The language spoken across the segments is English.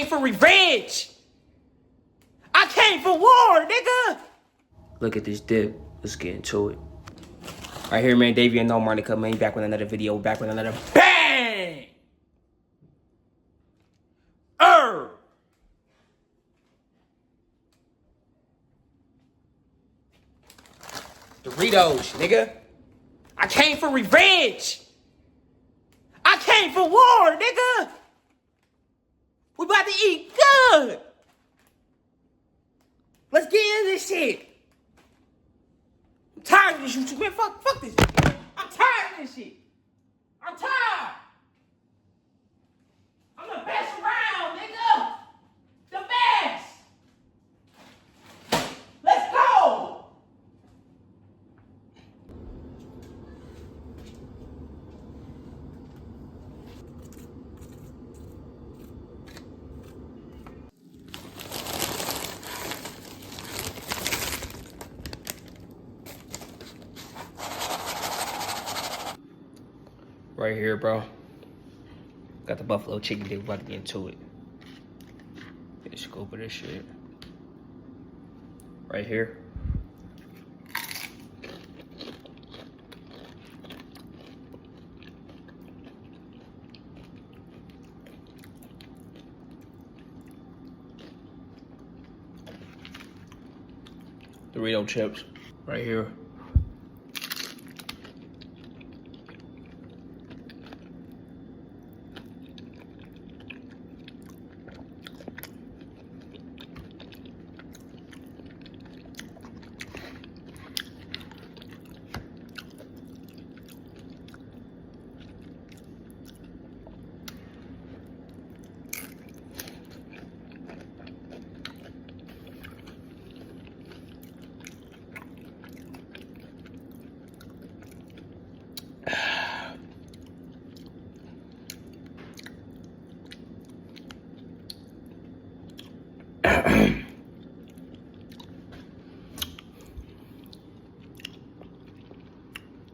came for revenge. I came for war, nigga. Look at this dip. Let's get into it. Right here, man. Davey and No Monica, man. Back with another video. Back with another bang. Doritos, nigga. I came for revenge. I came for war, nigga. We about to eat good. Let's get into this shit. I'm tired of this YouTube, man. Fuck this shit. I'm tired of this shit. I'm tired. I'm the best around, nigga. The best. Let's go. Right here, bro. Got the buffalo chicken dip, about to get into it. Get a scoop of this shit. Right here. Dorito chips. Right here.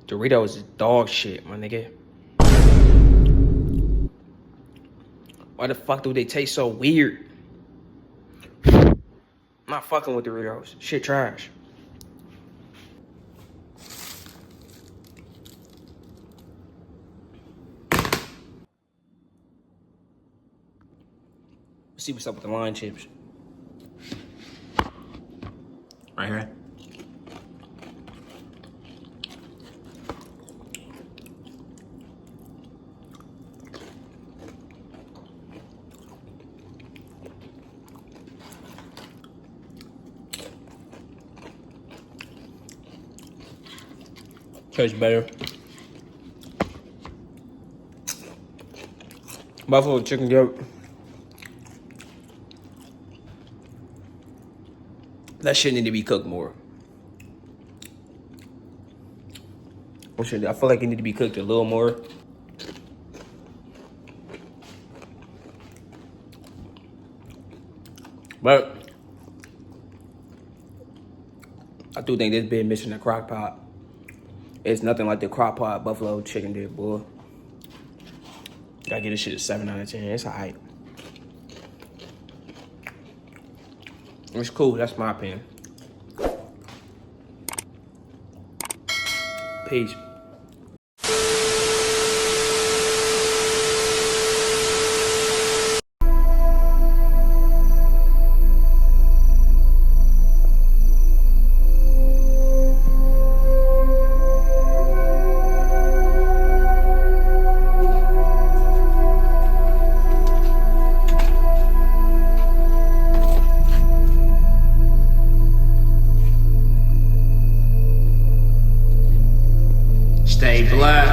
Doritos is dog shit, my nigga. Why the fuck do they taste so weird? I'm not fucking with Doritos. Shit trash. Let's see what's up with the line chips. Right here. Tastes better. Buffalo chicken dip. That shit need to be cooked more. I feel like it need to be cooked a little more. But I do think this bit missing a crock pot. It's nothing like the crock pot buffalo chicken dip, boy. Gotta get this shit a 7 out of 10. It's alright. It's cool, that's my opinion. Peace. Stay blessed.